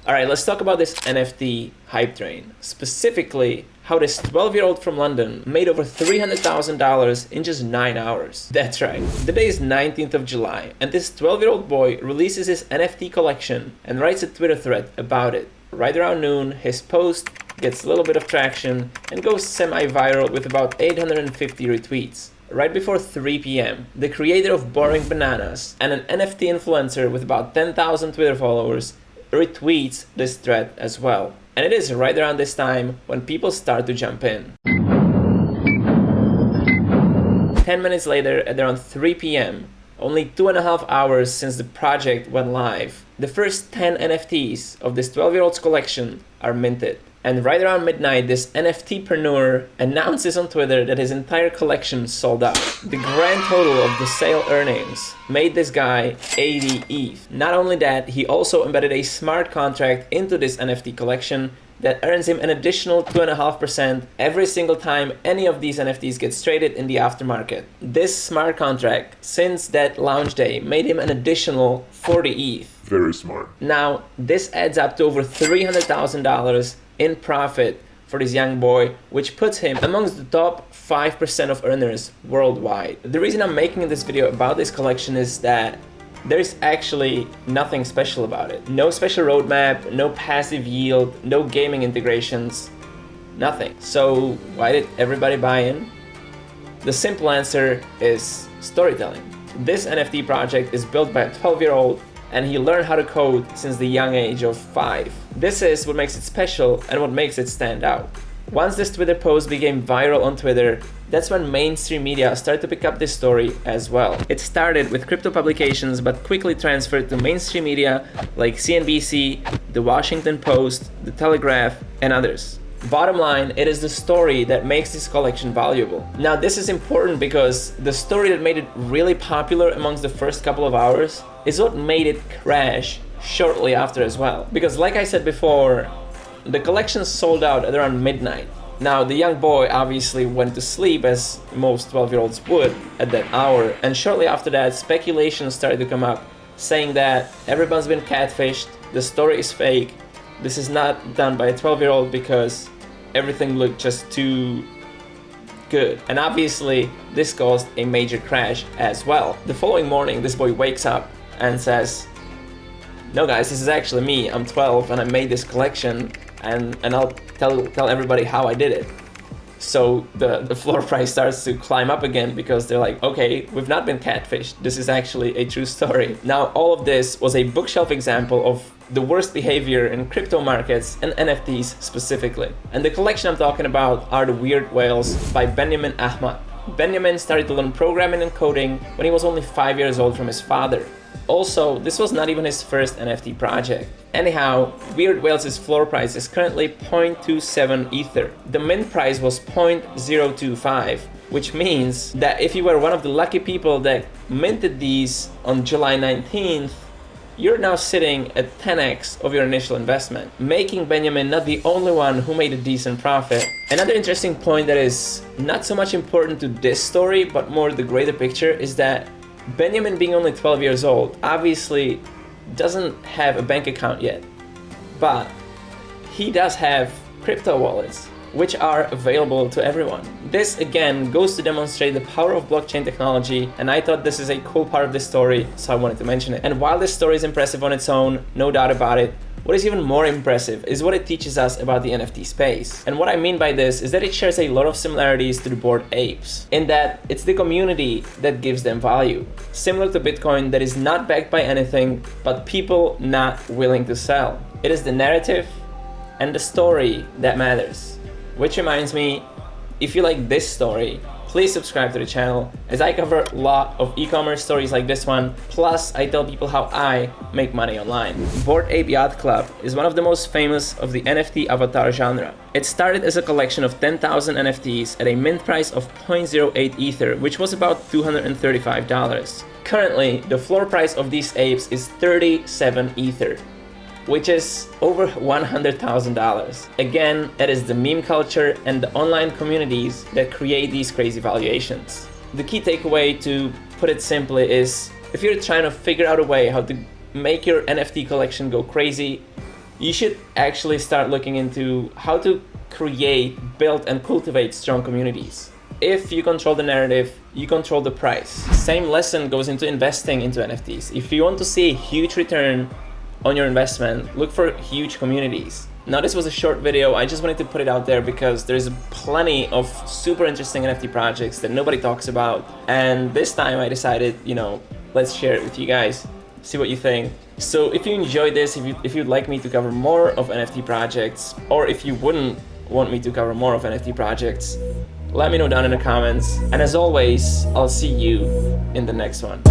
Alright, let's talk about this NFT hype train. Specifically, how this 12-year-old from London made over $300,000 in just 9 hours. That's right. The day is 19th of July, and this 12-year-old boy releases his NFT collection and writes a Twitter thread about it. Right around noon, his post gets a little bit of traction and goes semi-viral with about 850 retweets. Right before 3 p.m., the creator of Boring Bananas and an NFT influencer with about 10,000 Twitter followers retweets this thread as well. And it is right around this time when people start to jump in. 10 minutes later, at around 3 p.m., only 2.5 hours since the project went live, the first 10 NFTs of this 12-year-old's collection are minted. And right around midnight, this NFTpreneur announces on Twitter that his entire collection sold out. The grand total of the sale earnings made this guy 80 ETH. Not only that, he also embedded a smart contract into this NFT collection that earns him an additional 2.5% every single time any of these NFTs get traded in the aftermarket. This smart contract, since that launch day, made him an additional 40 ETH. Very smart. Now, this adds up to over $300,000 in profit for this young boy, which puts him amongst the top 5% of earners worldwide. The reason I'm making this video about this collection is that there's actually nothing special about it. No special roadmap, no passive yield, no gaming integrations, nothing. So why did everybody buy in? The simple answer is storytelling. This NFT project is built by a 12-year-old and he learned how to code since the young age of 5. This is what makes it special and what makes it stand out. Once this Twitter post became viral on Twitter, that's when mainstream media started to pick up this story as well. It started with crypto publications but quickly transferred to mainstream media like CNBC, The Washington Post, The Telegraph, and others. Bottom line, it is the story that makes this collection valuable. Now this is important because the story that made it really popular amongst the first couple of hours is what made it crash shortly after as well. Because like I said before, the collection sold out at around midnight. Now the young boy obviously went to sleep as most 12-year-olds would at that hour, and shortly after that speculation started to come up saying that everyone's been catfished, the story is fake, this is not done by a 12-year-old because everything looked just too good. And obviously this caused a major crash as well. The following morning this boy wakes up and says, "No guys, this is actually me, I'm 12 and I made this collection and I'll tell everybody how I did it." So the floor price starts to climb up again because they're like, okay, we've not been catfished, this is actually a true story. Now all of this was a bookshelf example of the worst behavior in crypto markets and NFTs specifically. And the collection I'm talking about are The Weird Whales by Benjamin Ahmad. Benjamin started to learn programming and coding when he was only 5 years old from his father. Also, this was not even his first NFT project. Anyhow, Weird Whales' floor price is currently 0.27 Ether. The mint price was 0.025, which means that if you were one of the lucky people that minted these on July 19th, you're now sitting at 10x of your initial investment, making Benjamin not the only one who made a decent profit. Another interesting point that is not so much important to this story, but more the greater picture, is that Benjamin, being only 12 years old, obviously doesn't have a bank account yet, but he does have crypto wallets, which are available to everyone. This again goes to demonstrate the power of blockchain technology, and I thought this is a cool part of this story, so I wanted to mention it. And while this story is impressive on its own, no doubt about it, what is even more impressive is what it teaches us about the NFT space. And what I mean by this is that it shares a lot of similarities to the Bored Apes, in that it's the community that gives them value. Similar to Bitcoin, that is not backed by anything but people not willing to sell. It is the narrative and the story that matters. Which reminds me, if you like this story, please subscribe to the channel, as I cover a lot of e-commerce stories like this one, plus I tell people how I make money online. Bored Ape Yacht Club is one of the most famous of the NFT avatar genre. It started as a collection of 10,000 NFTs at a mint price of 0.08 Ether, which was about $235. Currently, the floor price of these apes is 37 Ether, which is over $100,000. Again, that is the meme culture and the online communities that create these crazy valuations. The key takeaway, to put it simply, is if you're trying to figure out a way how to make your NFT collection go crazy, you should actually start looking into how to create, build, and cultivate strong communities. If you control the narrative, you control the price. Same lesson goes into investing into NFTs. If you want to see a huge return on your investment, look for huge communities. Now, this was a short video. I just wanted to put it out there because there's plenty of super interesting NFT projects that nobody talks about. And this time I decided, let's share it with you guys, see what you think. So if you enjoyed this, if you'd like me to cover more of NFT projects, or if you wouldn't want me to cover more of NFT projects, let me know down in the comments. And as always, I'll see you in the next one.